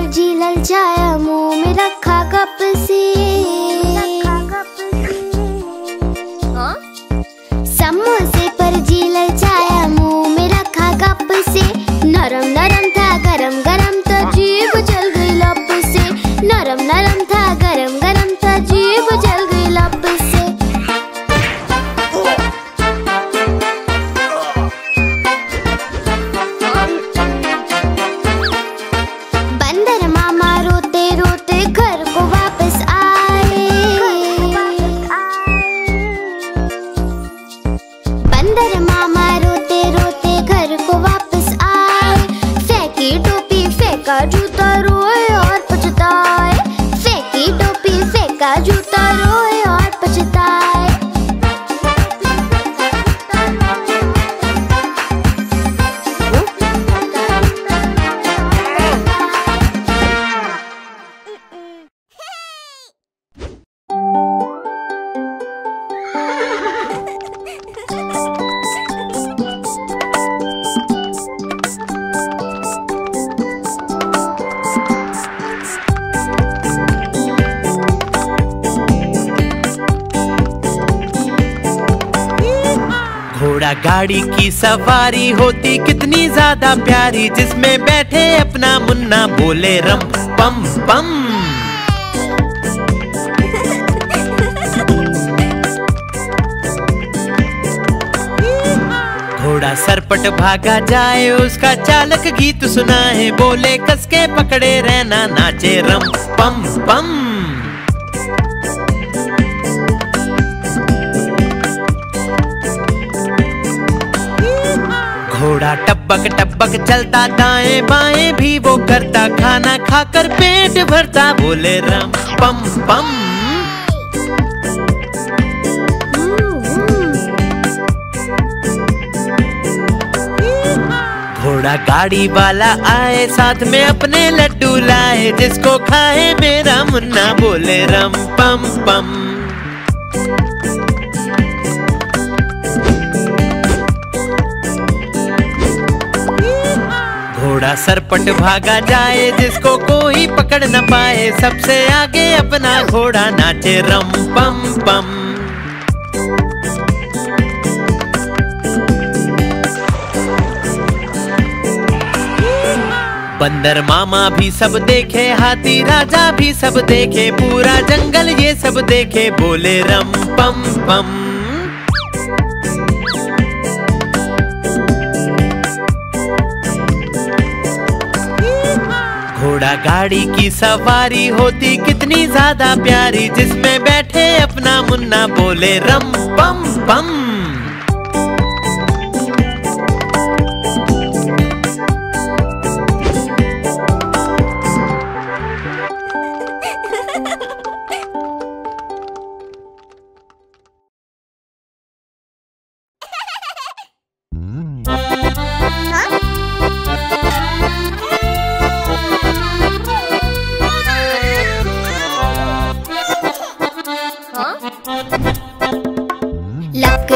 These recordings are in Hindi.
जी ललचाया मुंह में रखा कप से। समोसे पर जी ललचाया मुंह में रखा कप से। नरम नरम था गरम गरम तो जीभ जल गई लप से। नरम नरम था गरम गरम तो जीभ जल गई लप से। बंदर मामा रोते रोते घर को वापस आए। बंदर मामा रोते रोते घर को वापस आए। फेंकी टोपी फेंका जूता रोए और पछताए। फेंकी टोपी फेंका जूता रोए और पछताए। घोड़ा गाड़ी की सवारी होती कितनी ज्यादा प्यारी, जिसमें बैठे अपना मुन्ना बोले रम पम पम। घोड़ा सरपट भागा जाए, उसका चालक गीत सुनाए। बोले कसके पकड़े रहना, नाचे रम पम पम। घोड़ा टपक टपक चलता, दाएं बाएं भी वो करता। खाना खाकर पेट भरता, बोले रम पम पम। घोड़ा गाड़ी वाला आए, साथ में अपने लड्डू लाए। जिसको खाए मेरा मुन्ना, बोले रम पम पम। घोड़ा सरपट भागा जाए, जिसको कोई पकड़ न पाए। सबसे आगे अपना घोड़ा नाचे रम पम पम। बंदर मामा भी सब देखे, हाथी राजा भी सब देखे। पूरा जंगल ये सब देखे, बोले रम पम पम। घोड़ा गाड़ी की सवारी होती कितनी ज्यादा प्यारी, जिसमें बैठे अपना मुन्ना बोले रम पम पम। लक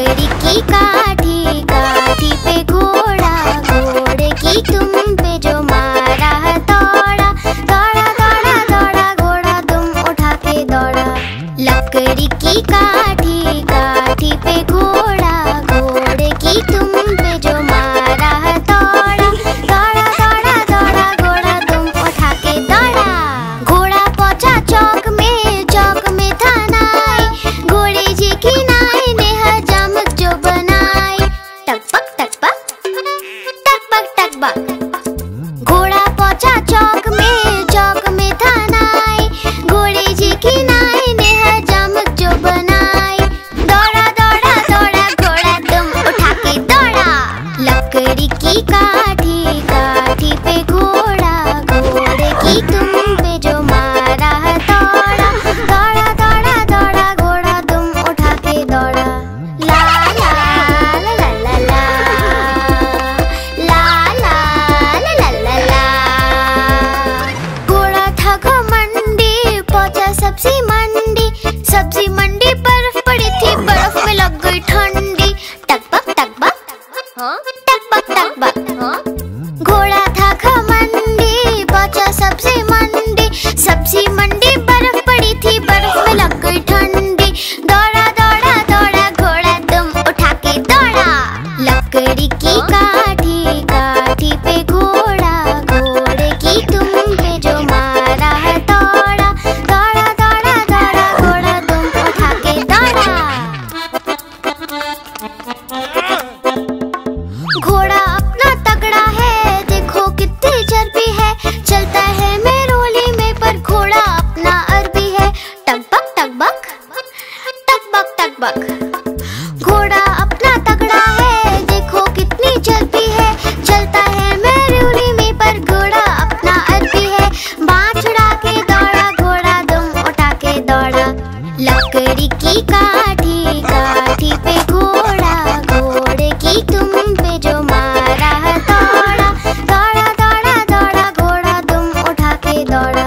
की काठी, काठी पे घोड़ा, घोड़े की तुम पे जो मारा हथौड़ा, दौड़ा दौड़ा दौड़ा घोड़ा तुम उठा के दौड़ा।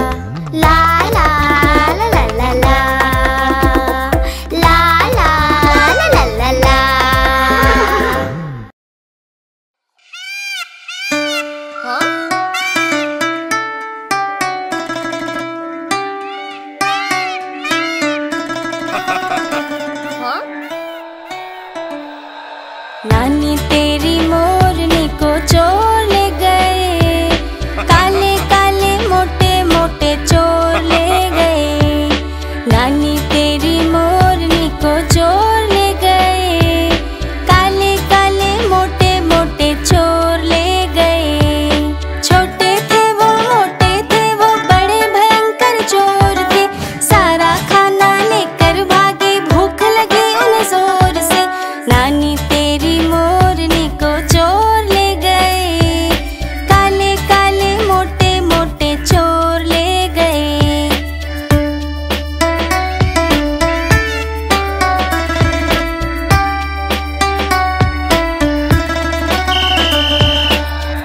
ला ला ला ला ला ला, ला ला ला ला ला ला। नानी तेरी मोरनी को चोर ले गए, काले काले मोटे मोटे चोर ले गए। नानी तेरी मोरनी को चोर ले गए, काले काले मोटे मोटे चोर ले गए। छोटे थे वो मोटे थे वो बड़े भयंकर चोर थे, सारा खाना लेकर भागे भूख लगी उन्हें जोर से। नानी तेरी मोरनी को चोर ले गए, काले काले मोटे मोटे चोर ले गए।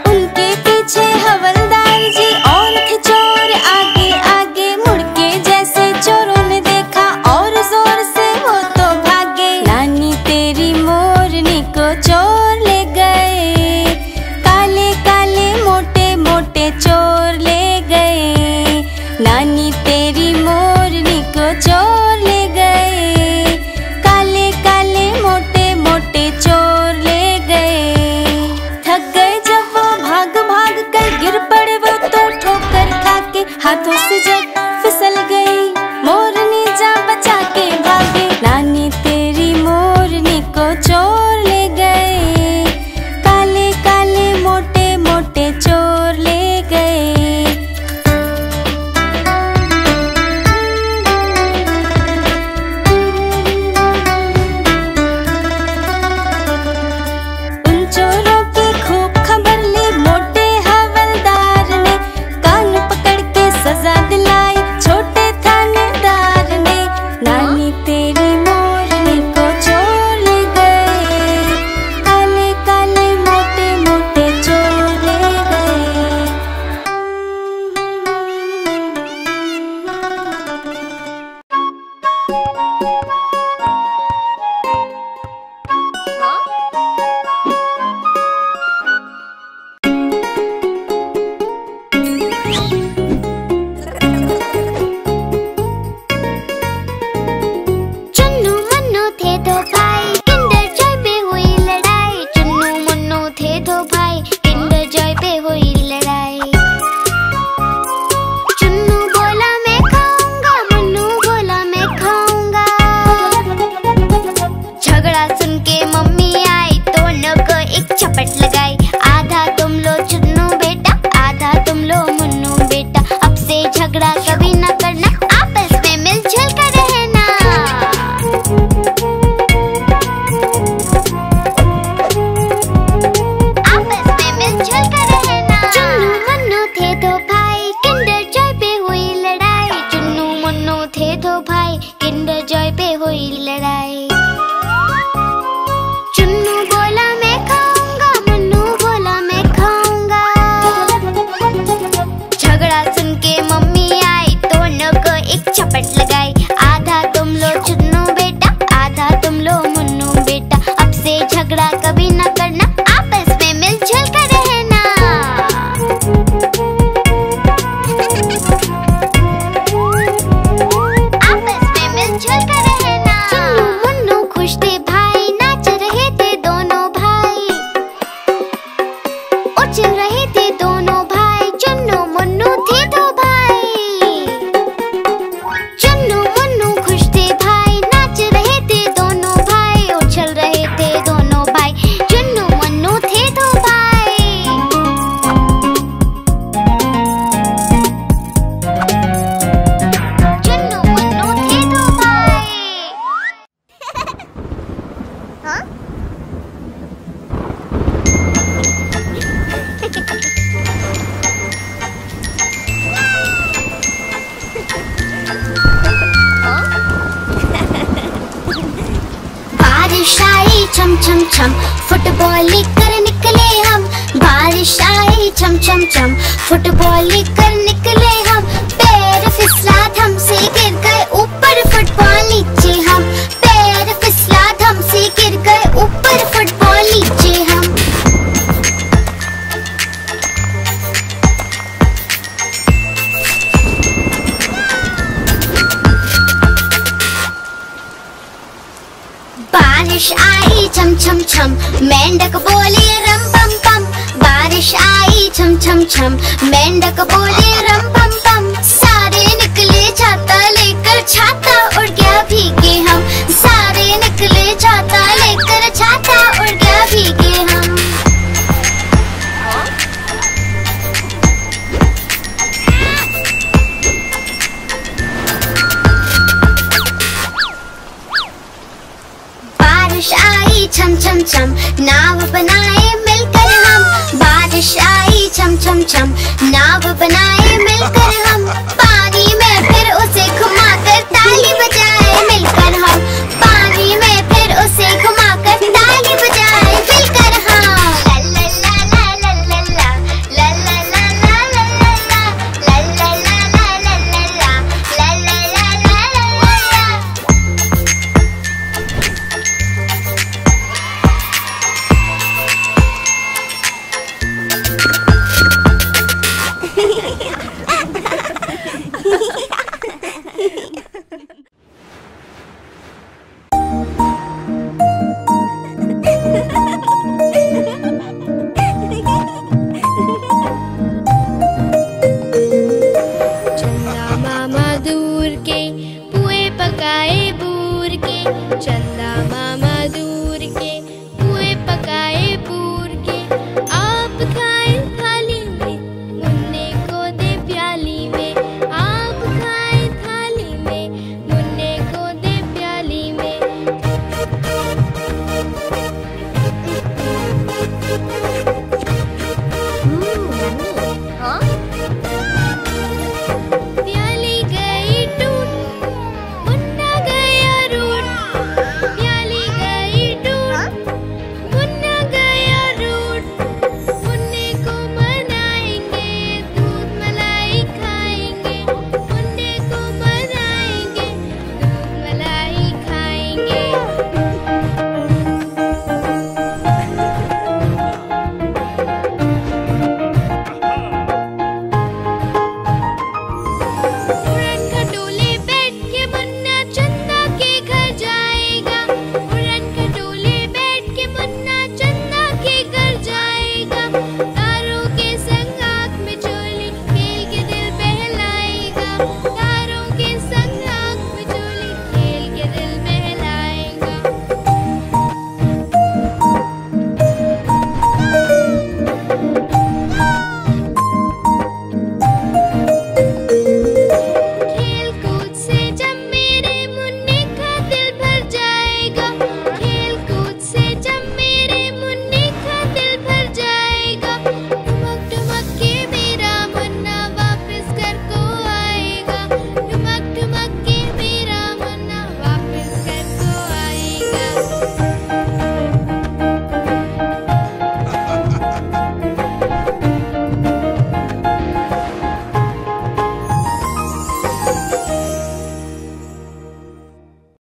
उनके पीछे हवलदार जी और थे चोर आगे आगे, मुड़ के जैसे चोरों ने देखा और जोर से वो तो भागे। नानी तेरी मोरनी को चोर ले गए, काले काले मोटे मोटे चोर ले गए। नानी तेरी मोरनी को चोर ले गए, काले काले मोटे मोटे चोर ले गए। थक गए जब वो भाग भाग कर गिर पड़े वो तो ठोकर खा के, हाथों से जब फिसल गई मोरनी जा बचा के भागे। नानी तेरी मोरनी को चोर ले गए, काले काले मोटे मोटे चोर ले गए। उन चोरों की खूब खबर ली मोटे हवलदार ने, कान पकड़ के सजा दिलाई छोटे थानेदार ने। नानी तेरी मोरनी को चोर ले गए, काले काले मोटे मोटे चोर ले गए। छम छम छम, फुटबॉल लेकर निकले हम। बारिश आई छम छम छम, फुटबॉल लेकर निकले हम। पैर फिसला थम से गिर गए ऊपर, फुटबॉल नीचे हम। पैर फिसला थम से गिर गए ऊपर, फुटबॉल नीचे हम। बारिश आई छम छम छम, मेंढक बोले रम पम पम। बारिश आई छम छम छम, मेंढक बोले रम पम पम। सारे निकले छाता लेकर, छाता उड़ गया भीगे हम। सारे निकले छाता लेकर, छाता उड़ गया भीगे हम। बारिश आई छम छम छम, नाव बनाए मिलकर हम। बारिश आई छम छम छम, नाव बनाए